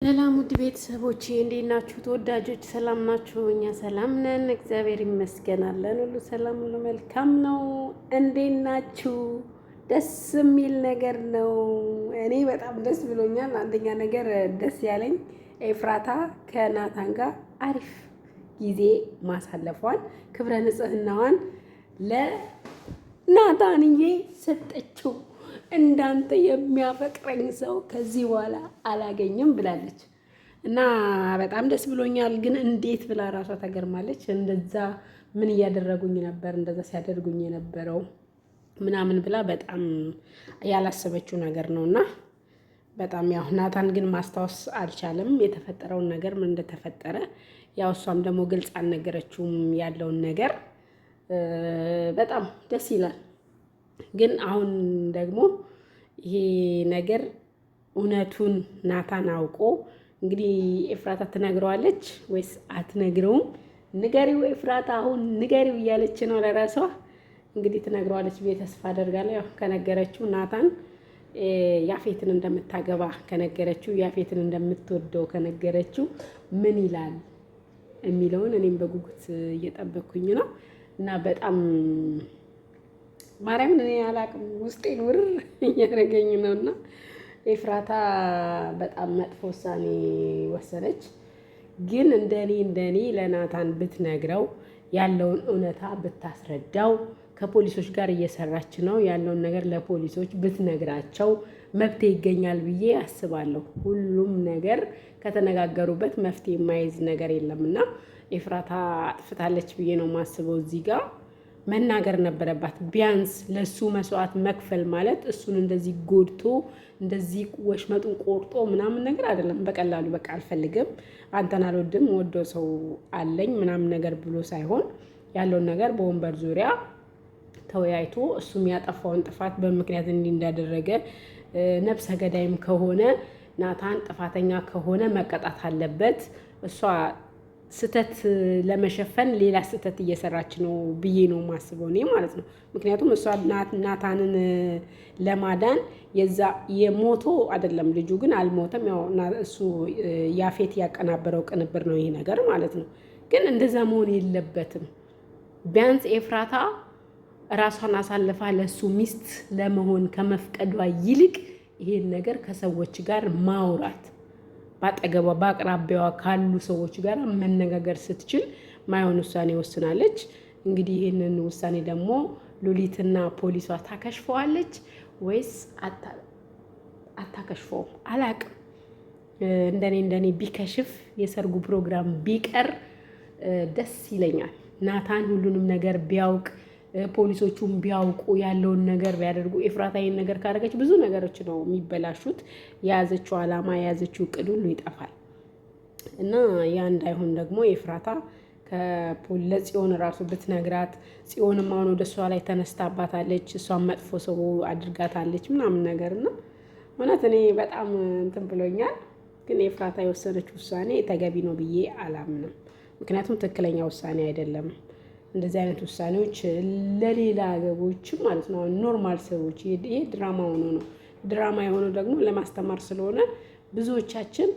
ሰላም ውድ ቤተሰቦቼ እንዴት ናችሁ? ተወዳጆች ሰላም ናችሁ? እኛ ሰላም ነን፣ እግዚአብሔር ይመስገን አለን። ሁሉ ሰላም፣ ሁሉ መልካም ነው። እንዴት ናችሁ? ደስ የሚል ነገር ነው። እኔ በጣም ደስ ብሎኛል። አንደኛ ነገር ደስ ያለኝ ኤፍራታ ከናታን ጋር አሪፍ ጊዜ ማሳለፏን ክብረ ንጽህናዋን ለናታንዬ ሰጠችው። እንዳንተ የሚያፈቅረኝ ሰው ከዚህ በኋላ አላገኝም ብላለች እና በጣም ደስ ብሎኛል። ግን እንዴት ብላ ራሷ ተገርማለች። እንደዛ ምን እያደረጉኝ ነበር እንደዛ ሲያደርጉኝ የነበረው ምናምን ብላ በጣም ያላሰበችው ነገር ነውና በጣም ያው ናታን ግን ማስታወስ አልቻለም የተፈጠረውን ነገር ምን እንደተፈጠረ። ያው እሷም ደግሞ ግልጽ አልነገረችውም ያለውን ነገር። በጣም ደስ ይላል። ግን አሁን ደግሞ ይሄ ነገር እውነቱን ናታን አውቆ እንግዲህ ኤፍራታ ትነግረዋለች ወይስ አትነግረውም? ንገሪው ኤፍራታ አሁን ንገሪው እያለች ነው ለራሷ። እንግዲህ ትነግረዋለች ብዬ ተስፋ አደርጋለሁ። ያው ከነገረችው ናታን ያፌትን እንደምታገባ ከነገረችው ያፌትን እንደምትወደው ከነገረችው ምን ይላል የሚለውን እኔም በጉጉት እየጠበኩኝ ነው እና በጣም ማርያምን እኔ አላቅም ውስጤን ውርር እያደረገኝ ነውና ኤፍራታ በጣም መጥፎ ውሳኔ ወሰነች። ግን እንደኔ ለናታን ብትነግረው ያለውን እውነታ ብታስረዳው ከፖሊሶች ጋር እየሰራች ነው ያለውን ነገር ለፖሊሶች ብትነግራቸው መፍትሄ ይገኛል ብዬ አስባለሁ። ሁሉም ነገር ከተነጋገሩበት መፍትሄ የማይዝ ነገር የለምና ኤፍራታ አጥፍታለች ብዬ ነው የማስበው። እዚህ ጋር መናገር ነበረባት። ቢያንስ ለሱ መስዋዕት መክፈል ማለት እሱን እንደዚህ ጎድቶ እንደዚህ ወሽመጡን ቆርጦ ምናምን ነገር አይደለም። በቀላሉ በቃ አልፈልግም፣ አንተን አልወድም፣ ወዶ ሰው አለኝ ምናምን ነገር ብሎ ሳይሆን ያለውን ነገር በወንበር ዙሪያ ተወያይቶ እሱም ያጠፋውን ጥፋት በምክንያት እንዲህ እንዳደረገ ነፍሰ ገዳይም ከሆነ ናታን ጥፋተኛ ከሆነ መቀጣት አለበት። እሷ ስተት ለመሸፈን ሌላ ስተት እየሰራች ነው ብዬ ነው ማስበው እኔ ማለት ነው። ምክንያቱም እሷ ናታንን ለማዳን የዛ የሞቶ አይደለም ልጁ ግን አልሞተም። ያው እሱ ያፌት ያቀናበረው ቅንብር ነው ይሄ ነገር ማለት ነው። ግን እንደዛ መሆን የለበትም። ቢያንስ ኤፍራታ ራሷን አሳልፋ ለሱ ሚስት ለመሆን ከመፍቀዷ ይልቅ ይሄን ነገር ከሰዎች ጋር ማውራት ባጠገቧ በአቅራቢያዋ ካሉ ሰዎች ጋር መነጋገር ስትችል ማይሆን ውሳኔ ወስናለች። እንግዲህ ይህንን ውሳኔ ደግሞ ሉሊትና ፖሊሷ ታከሽፈዋለች ወይስ አታከሽፈውም? አላቅም። እንደኔ ቢከሽፍ የሰርጉ ፕሮግራም ቢቀር ደስ ይለኛል። ናታን ሁሉንም ነገር ቢያውቅ ፖሊሶቹም ቢያውቁ ያለውን ነገር ቢያደርጉ። ኤፍራታ ይሄን ነገር ካደረገች ብዙ ነገሮች ነው የሚበላሹት። የያዘችው ዓላማ የያዘችው እቅድ ሁሉ ይጠፋል እና ያ እንዳይሆን ደግሞ ኤፍራታ ለጽዮን ራሱ ብትነግራት፣ ጽዮንም አሁን ወደ እሷ ላይ ተነስታባታለች፣ እሷን መጥፎ ሰው አድርጋታለች ምናምን ነገር እና እውነት እኔ በጣም እንትን ብሎኛል። ግን ኤፍራታ የወሰነችው ውሳኔ ተገቢ ነው ብዬ አላምንም። ምክንያቱም ትክክለኛ ውሳኔ አይደለም። እንደዚህ አይነት ውሳኔዎች ለሌላ ገቦችም ማለት ነው ኖርማል ሰዎች ይሄ ድራማ ሆኖ ነው። ድራማ የሆነው ደግሞ ለማስተማር ስለሆነ ብዙዎቻችን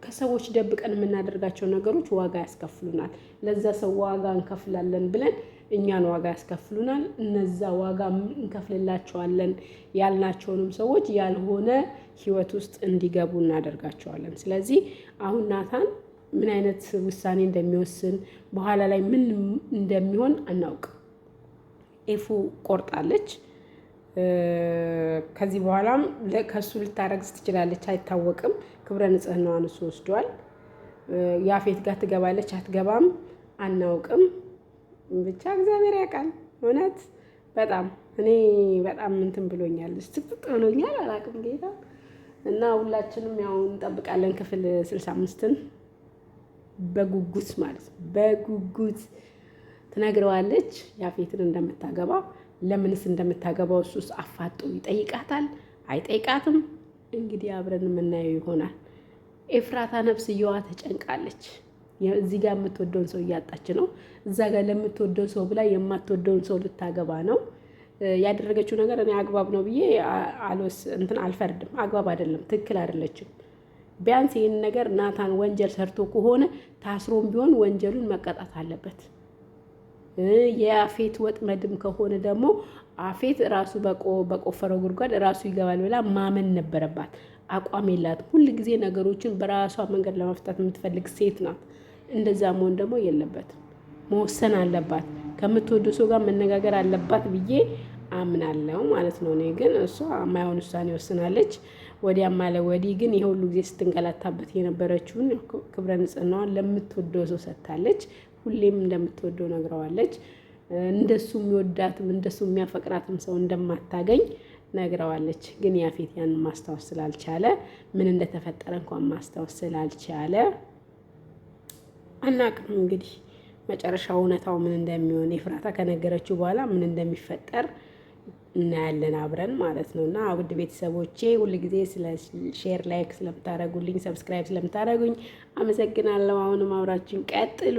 ከሰዎች ደብቀን የምናደርጋቸው ነገሮች ዋጋ ያስከፍሉናል። ለዛ ሰው ዋጋ እንከፍላለን ብለን እኛን ዋጋ ያስከፍሉናል። እነዛ ዋጋ እንከፍልላቸዋለን ያልናቸውንም ሰዎች ያልሆነ ህይወት ውስጥ እንዲገቡ እናደርጋቸዋለን። ስለዚህ አሁን ናታን ምን አይነት ውሳኔ እንደሚወስን በኋላ ላይ ምን እንደሚሆን አናውቅም። ኤፉ ቆርጣለች። ከዚህ በኋላም ከሱ ልታረግዝ ትችላለች፣ አይታወቅም። ክብረ ንጽህናዋን እሱ ወስዷል። ያፌት ጋር ትገባለች አትገባም አናውቅም። ብቻ እግዚአብሔር ያውቃል። እውነት በጣም እኔ በጣም እንትን ብሎኛል፣ ስትጥጥ ብሎኛል። አላውቅም ጌታ እና ሁላችንም ያው እንጠብቃለን ክፍል 65ን በጉጉት ማለት ነው። በጉጉት ትነግረዋለች ያፌትን እንደምታገባ። ለምንስ እንደምታገባው እሱስ አፋጦ ይጠይቃታል አይጠይቃትም? እንግዲህ አብረን የምናየው ይሆናል። ኤፍራታ ነፍስየዋ ተጨንቃለች። እዚህ ጋር የምትወደውን ሰው እያጣች ነው። እዛ ጋር ለምትወደው ሰው ብላ የማትወደውን ሰው ልታገባ ነው። ያደረገችው ነገር እኔ አግባብ ነው ብዬ አልፈርድም። አግባብ አይደለም፣ ትክክል አይደለችም። ቢያንስ ይህን ነገር ናታን ወንጀል ሰርቶ ከሆነ ታስሮም ቢሆን ወንጀሉን መቀጣት አለበት። የአፌት ወጥመድም ከሆነ ደግሞ አፌት ራሱ በቆፈረው ጉድጓድ ራሱ ይገባል ብላ ማመን ነበረባት። አቋም የላትም። ሁል ጊዜ ነገሮችን በራሷ መንገድ ለመፍታት የምትፈልግ ሴት ናት። እንደዛ መሆን ደግሞ የለበትም። መወሰን አለባት። ከምትወደው ሰው ጋር መነጋገር አለባት ብዬ አምናለሁ ማለት ነው። እኔ ግን እሷ የማይሆን ውሳኔ ወስናለች። ወዲያም አለ ወዲህ ግን ይሄ ሁሉ ጊዜ ስትንገላታበት የነበረችውን ክብረ ንጽህናዋን ለምትወደው ሰው ሰጥታለች። ሁሌም እንደምትወደው ነግረዋለች። እንደሱ የሚወዳትም እንደሱ የሚያፈቅራትም ሰው እንደማታገኝ ነግረዋለች። ግን ያፌት ያን ማስታወስ ስላልቻለ ምን እንደተፈጠረ እንኳን ማስታወስ ስላልቻለ አናውቅም። እንግዲህ መጨረሻው እውነታው ምን እንደሚሆን ኤፍራታ ከነገረችው በኋላ ምን እንደሚፈጠር እናያለን አብረን ማለት ነው። እና ውድ ቤተሰቦቼ ሁልጊዜ ስለ ሼር ላይክ ስለምታደርጉልኝ ሰብስክራይብ ስለምታደርጉኝ አመሰግናለሁ። አሁንም አብራችን ቀጥሉ።